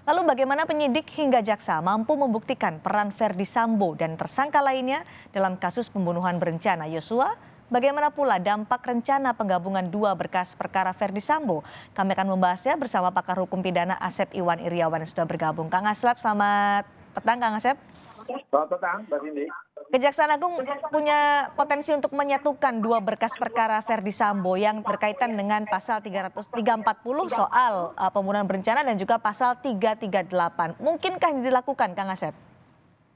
Lalu bagaimana penyidik hingga jaksa mampu membuktikan peran Verdi Sambo dan tersangka lainnya dalam kasus pembunuhan berencana Yosua? Bagaimana pula dampak rencana penggabungan dua berkas perkara Verdi Sambo? Kami akan membahasnya bersama pakar hukum pidana Asep Iwan Iryawan yang sudah bergabung. Kang Asep, selamat petang Kang Asep. Selamat petang, Mbak Cindy. Kejaksaan Agung punya potensi untuk menyatukan dua berkas perkara Verdi Sambo yang berkaitan dengan pasal 340 soal pembunuhan berencana dan juga pasal 338. Mungkinkah ini dilakukan, Kang Asep?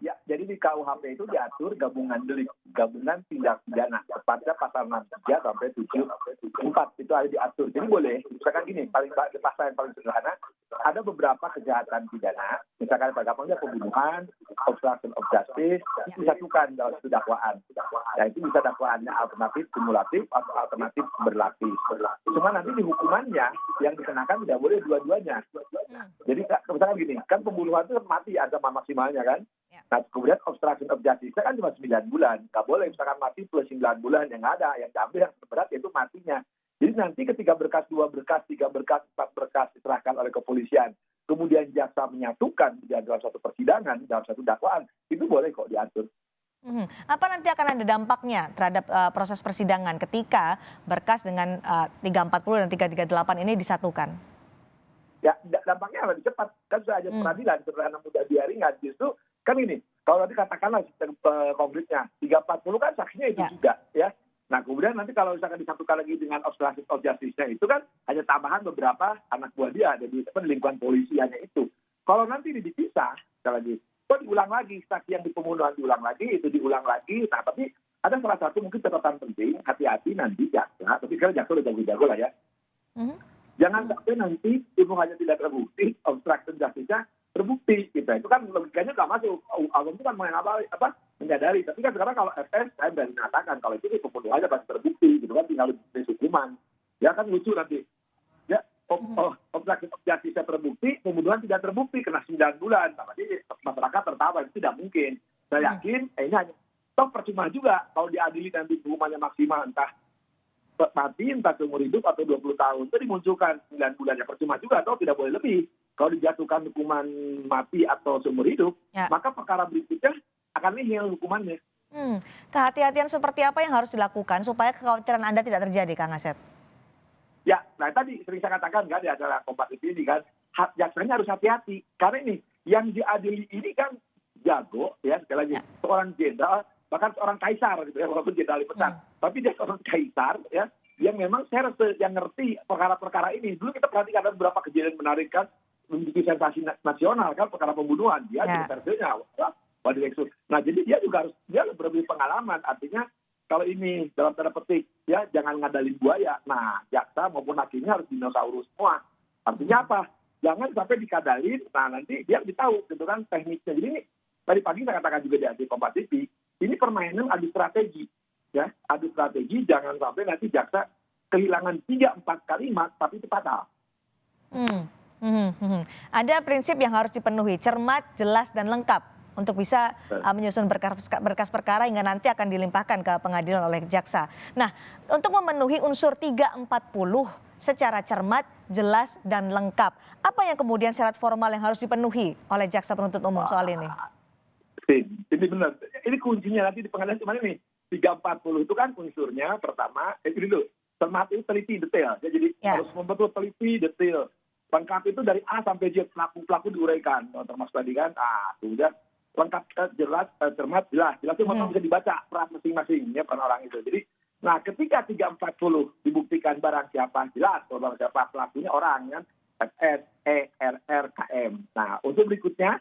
Ya, jadi di KUHP itu diatur gabungan delik, gabungan tindak pidana, tepatnya pasal 63 sampai 74 itu ada diatur. Jadi boleh, misalkan gini, pasal yang paling sederhana, ada beberapa kejahatan pidana, misalkan pada gampangnya pembunuhan, obstruction of justice, itu disatukan dalam satu dakwaan. Ya, itu bisa dakwaannya alternatif kumulatif atau alternatif berlapis. Cuma nanti di hukumannya yang dikenakan tidak boleh dua-duanya. Jadi misalkan gini, kan pembunuhan itu mati ancaman maksimalnya kan. Nah, kemudian obstruction of justice kan cuma 9 bulan. Nggak boleh misalkan mati plus 9 bulan, yang ada. Yang diambil yang terberat yaitu matinya. Jadi nanti ketika berkas, 2 berkas, 3 berkas, 4 berkas diserahkan oleh kepolisian, kemudian jaksa menyatukan dalam satu persidangan, dalam satu dakwaan, itu boleh kok diatur. Apa nanti akan ada dampaknya terhadap proses persidangan ketika berkas dengan 340 dan 338 ini disatukan? Ya, dampaknya lebih cepat. Kan sudah ada peradilan, sederhana mudah biar ringan. Justru kan ini, kalau nanti katakanlah sistem konkretnya, 340 kan saksinya itu juga ya. Nah kemudian nanti kalau misalkan disatukan lagi dengan obstruction of justice-nya itu kan hanya tambahan beberapa anak buah dia ada di lingkungan polisi hanya itu. Kalau nanti dipisah, sekali lagi, kok diulang lagi, saksi yang di pembunuhan diulang lagi, itu diulang lagi. Nah tapi ada salah satu mungkin catatan penting, hati-hati nanti jaksa, tapi sekarang jaksa udah jago-jago lah ya. Jangan sampai nanti pembunuhannya tidak terbukti, obstruction justice-nya terbukti gitu. Itu kan logikanya nggak masuk. Awam itu kan menyadari. Tapi kan sekarang kalau FS saya berani mengatakan kalau itu pembunuhannya pasti terbukti gitu kan, tinggal di hukuman. Ya kan lucu nanti. Ya obstruction of justice terbukti, pembunuhan tidak terbukti kena 9 bulan. Jadi masyarakat tertawa itu tidak mungkin. Saya yakin ini hanya toh percuma juga kalau diadili nanti hukumannya maksimal entah mati, entah seumur hidup atau 20 tahun. Itu dimunculkan 9 bulan ya percuma juga atau tidak boleh lebih. Kalau dijatuhkan hukuman mati atau seumur hidup, maka perkara berikutnya akan nihil hukumannya. Kehati-hatian seperti apa yang harus dilakukan supaya kekhawatiran Anda tidak terjadi, Kang Asep? Ya, nah tadi sering saya katakan kan di acara Kompas ini kan, jaksanya harus hati-hati. Karena ini, yang diadili ini kan jago, ya sekali lagi, seorang jenderal, bahkan seorang kaisar gitu ya, walaupun jenderal pesan. Tapi dia seorang kaisar, ya, yang memang yang ngerti perkara-perkara ini. Dulu kita perhatikan ada beberapa kejadian menarik kan, menjadi sensasi nasional kan perkara pembunuhan dia jadi versinya nah jadi dia juga harus berbagi pengalaman, artinya kalau ini dalam tanda petik ya jangan ngadalin buaya. Nah jaksa maupun hakimnya harus dinosaurus semua, artinya apa, jangan sampai dikadalin. Nah nanti dia lebih tahu gitu kan tekniknya. Jadi ini tadi pagi saya katakan juga di Kompas TV, ini permainan adu strategi ya, adu strategi. Jangan sampai nanti jaksa kehilangan 3-4 kalimat tapi itu fatal. Ada prinsip yang harus dipenuhi, cermat, jelas, dan lengkap untuk bisa menyusun berkas perkara hingga nanti akan dilimpahkan ke pengadilan oleh jaksa. Nah, untuk memenuhi unsur 340 secara cermat, jelas, dan lengkap, apa yang kemudian syarat formal yang harus dipenuhi oleh jaksa penuntut umum soal ini? Ini benar, ini kuncinya nanti di pengadilan cuma ini. 340 itu kan unsurnya pertama, ini dulu, cermat itu teliti detail, ya, jadi harus membetul teliti detail. Lengkap itu dari A sampai Z, pelaku diuraikan, termasuk tadi kan, kemudian lengkap, jelas, cermat, jelas itu memang bisa dibaca peran masing-masing ya peran orang itu. Jadi, nah ketika 340 dibuktikan barang siapa jelas, barang siapa pelakunya orang kan, FS, E, RR, KM. Nah untuk berikutnya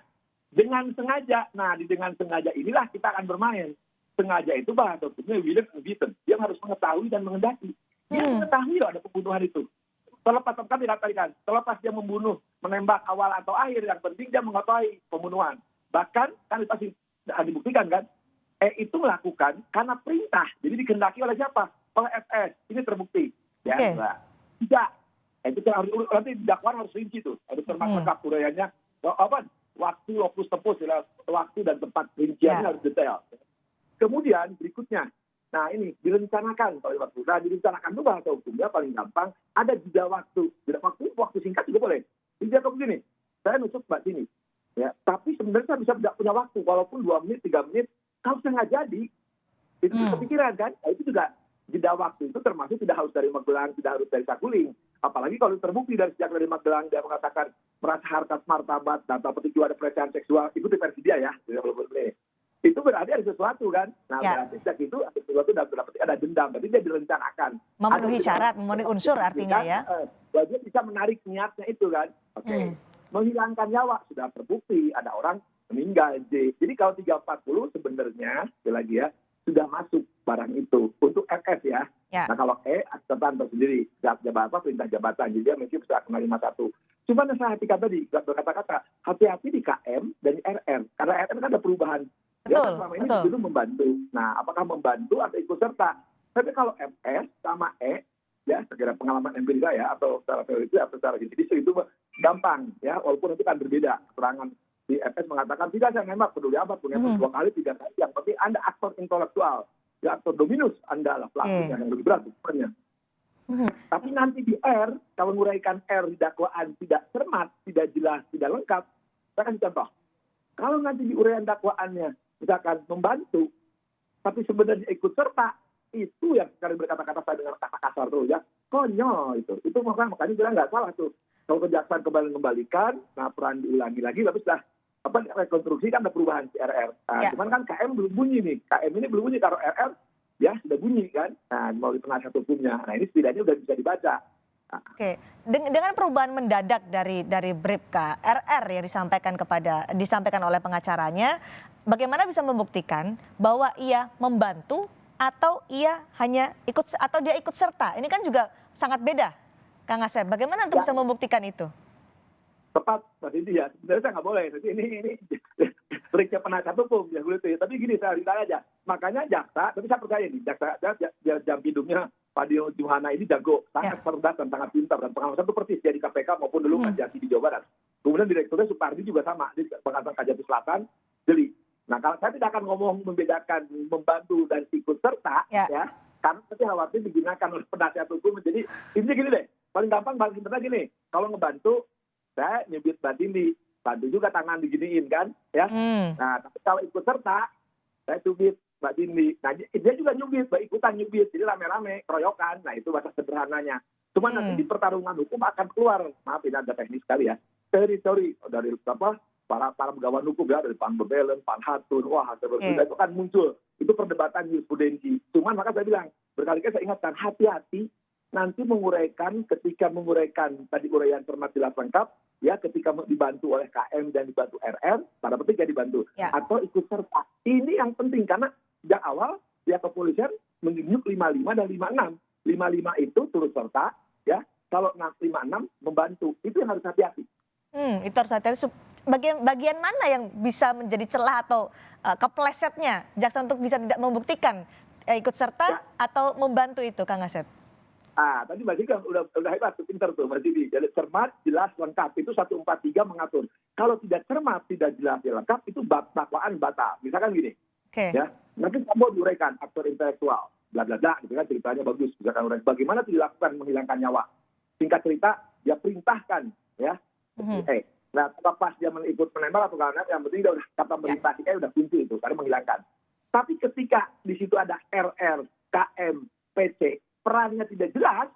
dengan sengaja. Nah di dengan sengaja inilah kita akan bermain. Sengaja itu bahasa hukumnya willing and witting. Dia harus mengetahui dan mengendaki. Dia mengetahui loh ada pembunuhan itu. Terlepas dia membunuh, menembak awal atau akhir, yang penting dia mengetahui pembunuhan. Bahkan kan pasti dibuktikan kan, itu melakukan karena perintah. Jadi dikehendaki oleh siapa? Oleh FS. Ini terbukti. Ya, tidak. Itu harus nanti dakwaan harus rinci tuh. Harus termasuk uraiannya. Waktu, lokus tempus, waktu dan tempat rinciannya harus detail. Kemudian berikutnya. Nah ini direncanakan kalau waktu. Nah direncanakan itu bahasa hukumnya paling gampang ada jeda waktu. Jeda waktu singkat juga boleh. Jeda waktu begini. saya nusuk Mbak Tini. Ya, tapi sebenarnya saya bisa tidak punya waktu, walaupun 2 menit, 3 menit, kalau saya nggak jadi, itu kepikiran kan? Nah, itu juga jeda waktu itu termasuk tidak harus dari Magelang, tidak harus dari Saguling. Apalagi kalau terbukti sejak dari Magelang dia mengatakan merasa harkat martabat atau petunjuk ada pelecehan seksual, itu di versi dia ya, itu berarti ada sesuatu kan? Nah berarti sejak itu ada sesuatu dan berarti ada dendam, berarti dia direncanakan. Memenuhi syarat, memenuhi unsur artinya ya. Dia bisa menarik niatnya itu kan? Oke. Menghilangkan nyawa sudah terbukti, ada orang meninggal. Jadi kalau 340 sebenarnya sekali lagi ya sudah masuk barang itu untuk FS ya. Nah kalau aksesan tersendiri perintah jabatan, jadi dia mungkin bisa kena 51. Cuma yang saya hatikan tadi berkata-kata hati-hati di KM dan di RR karena RR kan ada perubahan. Dia kan selama ini dulu membantu. Nah apakah membantu atau ikut serta? Tapi kalau FS sama ya sekira pengalaman empirik saya atau secara teori atau secara juridis itu gampang ya walaupun itu kan berbeda keterangan. Di FS mengatakan tidak saya nembak peduli amat punya 2 kali 3 kali yang penting Anda aktor intelektual ya aktor dominus Anda lah pelakunya yang lebih berat sebenarnya. Tapi nanti di R kalau menguraikan R di dakwaan tidak cermat, tidak jelas, tidak lengkap, saya kasih contoh. Kalau nanti di uraian dakwaannya misalkan membantu, tapi sebenarnya ikut serta, itu yang sekali berkata-kata saya dengan kata kasar terus ya, konyol itu makanya bilang nggak salah tuh. Kalau kejaksaan kembalikan, nah peran diulangi lagi, tapi sudah rekonstruksi kan ada perubahan CRR. Nah, cuman kan KM belum bunyi nih. KM ini belum bunyi, kalau RR ya sudah bunyi kan. Nah, melalui penasihat hukumnya. Nah, ini setidaknya sudah bisa dibaca. Nah. Oke, dengan perubahan mendadak dari Bribka, RR yang disampaikan oleh pengacaranya, bagaimana bisa membuktikan bahwa ia membantu atau ia hanya dia ikut serta? Ini kan juga sangat beda, Kang Asep. Bagaimana untuk bisa membuktikan itu? Tepat, Mas Indi ya. Sebenarnya saya nggak boleh. Ini triknya penasihat hukum ya gitu. Tapi gini saya cerita aja. Makanya jaksa, tapi saya percaya nih, jaksa jam hidupnya Pak Dio Juhana ini jago, sangat cerdas dan sangat pintar dan pengalaman itu persis dia di KPK maupun dulu Kajati di Jawa Barat. Kemudian direkturnya Supardi juga sama di Pengadilan Kajati Selatan, Jeli. Nah kalau saya tidak akan ngomong membedakan membantu dan ikut serta, ya karena nanti khawatir digunakan oleh penasihat hukum. Jadi intinya gini deh, paling gampang paling sederhana gini, kalau ngebantu saya nyubit Mbak Tindi, bantu juga tangan diginiin kan, ya. Nah, tapi kalau ikut serta, saya cubit Mbak Tindi. Nah, dia juga nyubit, ikutan nyubit, jadi rame-rame, keroyokan. Nah, itu bahasa sederhananya. Cuma nanti di pertarungan hukum akan keluar, maaf ini agak teknis sekali ya, teritori dari para pegawai hukum ya, dari Pan Bebelen, Pan Hatun, wah, itu kan muncul. Itu perdebatan jurisprudensi. Cuman maka saya bilang, berkali-kali saya ingatkan, hati-hati nanti ketika menguraikan tadi uraian cermat jelas lengkap, ya ketika dibantu oleh KM dan dibantu RR, pada petik ya dibantu, atau ikut serta. Ini yang penting karena sejak awal pihak kepolisian menunjuk 55 dan 56. 55 itu turut serta, ya. Kalau 56 membantu, itu yang harus hati-hati. Itu harus hati-hati. Bagian mana yang bisa menjadi celah atau keplesetnya jaksa untuk bisa tidak membuktikan ikut serta atau membantu itu, Kang Asep? Tadi Mbak Dika udah hebat, pintar tuh Mbak Didi. Jadi cermat, jelas, lengkap. Itu 143 mengatur. Kalau tidak cermat, tidak jelas, lengkap, itu dakwaan batal. Misalkan gini, ya, nanti kamu diuraikan aktor intelektual, bla bla bla, gitu kan ceritanya bagus. Misalkan uraikan bagaimana dilakukan menghilangkan nyawa. Singkat cerita, dia perintahkan, ya. Nah, pas dia ikut menembak atau karena yang penting dia udah kata perintah, udah kunci itu, karena menghilangkan. Tapi ketika di situ ada RR, KM, PC, perannya tidak jelas,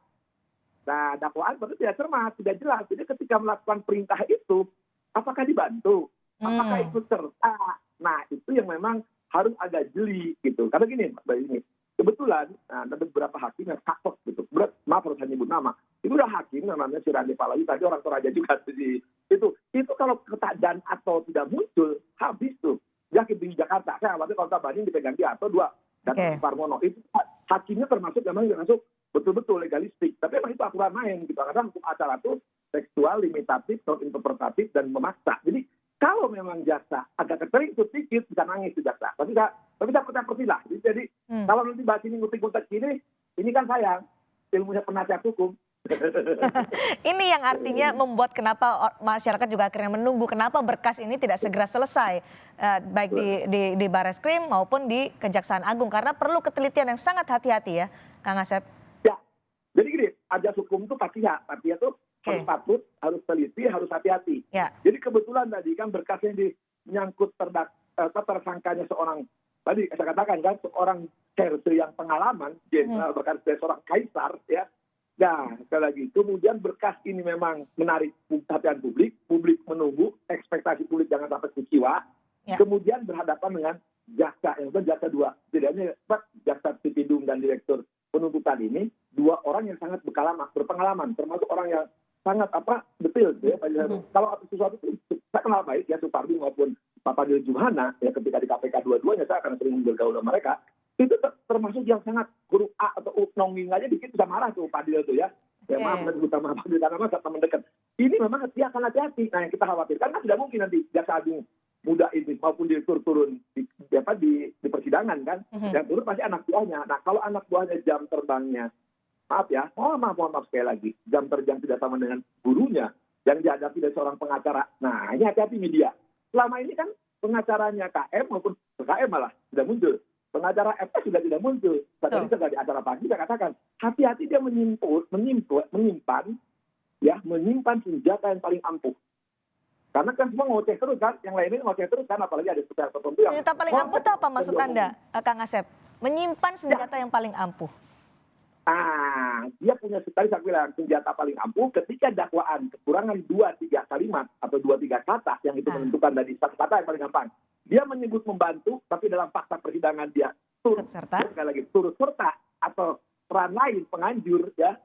nah dakwaan berarti tidak cermat, tidak jelas. Jadi ketika melakukan perintah itu, apakah dibantu, apakah ikut serta, nah itu yang memang harus agak jeli gitu. Karena gini, Mbak ini kebetulan ada beberapa hakim yang takut gitu. Maaf harus saya nyebut nama. Itu udah hakim namanya si Randi Pahlawi, tadi orang Toraja juga di itu kalau ketajaan atau tidak muncul habis tuh. Dia hakim di Jakarta, saya khawatir kalau banding dipegang dia atau 2. Dan Parmono itu hakimnya termasuk betul-betul legalistik. Tapi emang itu aturan main gitu. Karena hukum acara itu tekstual, limitatif, interpretatif, dan memaksa. Jadi kalau memang jaksa agak keteringkut sedikit bisa nangis tuh jaksa. Tapi saya percaya lah. Jadi kalau nanti bahas ini ngutik-ngutik ini kan sayang ilmunya penasihat hukum. Ini yang artinya membuat kenapa masyarakat juga akhirnya menunggu kenapa berkas ini tidak segera selesai baik di Barreskrim maupun di Kejaksaan Agung karena perlu ketelitian yang sangat hati-hati ya, Kang Asep. Ya, jadi gini, ajas hukum itu Fatihah itu harus patut, harus teliti, harus hati-hati. Ya. Jadi kebetulan tadi kan berkasnya menyangkut tersangkanya seorang, tadi saya katakan kan, seorang serse yang pengalaman, jenderal bahkan seorang kaisar, ya. Nah, sekali lagi, kemudian berkas ini memang menarik perhatian publik, publik menunggu, ekspektasi publik jangan sampai kecewa, kemudian berhadapan dengan jaksa, yang itu jaksa dua, setidaknya jaksa Tipidum dan direktur penuntutan ini, dua orang yang sangat berpengalaman, termasuk orang yang sangat detail ya. Kalau sesuatu itu saya kenal baik ya, Supardi maupun Pak Fadil Juhana ya, ketika di KPK dua-duanya saya akan sering bergaul sama mereka, itu termasuk yang sangat huruf A atau nonging aja dikit bisa marah tuh Fadil tuh ya. Ya maaf, utama Fadil karena masa teman dekat. Ini memang dia akan hati-hati. Nah yang kita khawatirkan kan tidak mungkin nanti Jaksa Agung muda ini maupun direktur turun di persidangan kan. Yang turun pasti anak buahnya. Nah kalau anak buahnya jam terbangnya, maaf ya, mohon maaf sekali lagi, jam terbang tidak sama dengan gurunya yang dihadapi dari seorang pengacara. Nah ini hati-hati media. Selama ini kan pengacaranya KM maupun KM malah tidak muncul. Pengacara FS juga tidak muncul. Tadi saya di acara pagi saya katakan, hati-hati dia menyimpan senjata yang paling ampuh. Karena kan semua ngoceh terus kan, yang lainnya ngoceh terus kan, apalagi ada pihak tertentu yang... Senjata paling ampuh itu apa maksud Anda, Kang Asep? Menyimpan senjata yang paling ampuh. Dia punya, tadi saya bilang, senjata paling ampuh ketika dakwaan kekurangan 2-3 kalimat atau 2-3 kata yang itu menentukan dari satu kata yang paling gampang. Dia menyebut membantu, tapi dalam fakta persidangan dia turut serta atau peran lain penganjur ya.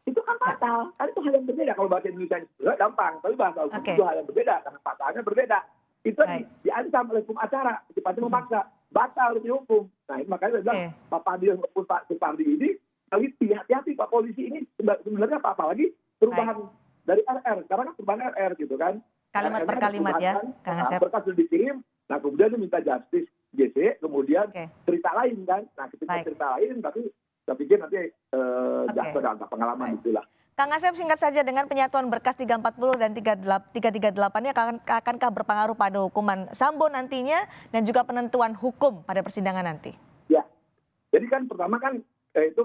Itu kan fatal. Kan itu hal yang berbeda. Kalau bahasa Indonesia gampang, tapi bahasa hukum itu hal yang berbeda karena fatalnya berbeda. Itu diancam oleh hukum acara, sifatnya memaksa, batal dihukum. Nah, makanya saya bilang Pak Fadil maupun Pak Supardi ini hati-hati Pak polisi ini sebenarnya apa lagi perubahan dari RR. Sekarang kan perubahan RR gitu kan. Kalimat per kalimat ya, Kang Asep. Berkas sudah dikirim, nah kemudian dia minta justice JC, kemudian cerita lain kan. Nah ketika cerita lain, tapi saya pikir nanti jaksa dan pengalaman itulah. Kang Asep, singkat saja, dengan penyatuan berkas 340 dan 338-nya akankah berpengaruh pada hukuman Sambo nantinya dan juga penentuan hukum pada persidangan nanti? Ya, jadi kan pertama kan itu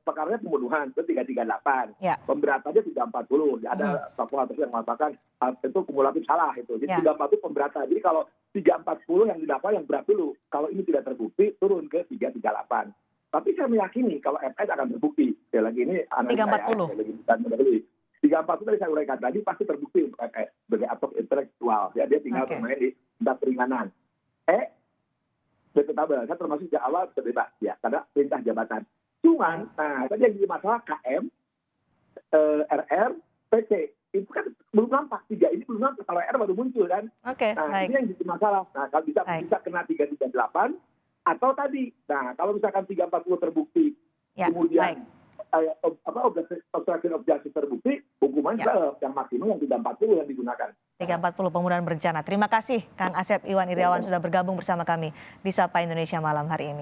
perkaranya pembunuhan itu 338, pemberatannya 340. Ada satu yang mengatakan itu kumulatif salah itu. Jadi 340 pemberatan. Jadi kalau 340 yang didakwa yang berat dulu. Kalau ini tidak terbukti turun ke 338. Tapi saya meyakini kalau FS akan terbukti. Sekali lagi ini analisa 340 tadi saya uraikan tadi pasti terbukti untuk FS sebagai aktor intelektual. Ya, dia tinggal bermain di tindak peringanan. Detektabel, saya termasuk sejak awal terbebas ya, karena perintah jabatan. Cuman, tadi yang jadi masalah KM, RR, PC, itu kan belum nampak, tiga ini belum nampak, kalau RR baru muncul kan. Ini yang jadi masalah. Nah, kalau bisa kena 338, atau tadi, nah kalau misalkan 340 terbukti, kemudian obstruction of justice terbukti, hukumannya yang maksimum yang 340 yang digunakan. 340 pembunuhan berencana. Terima kasih Kang Asep Iwan Iryawan sudah bergabung bersama kami di Sapa Indonesia malam hari ini.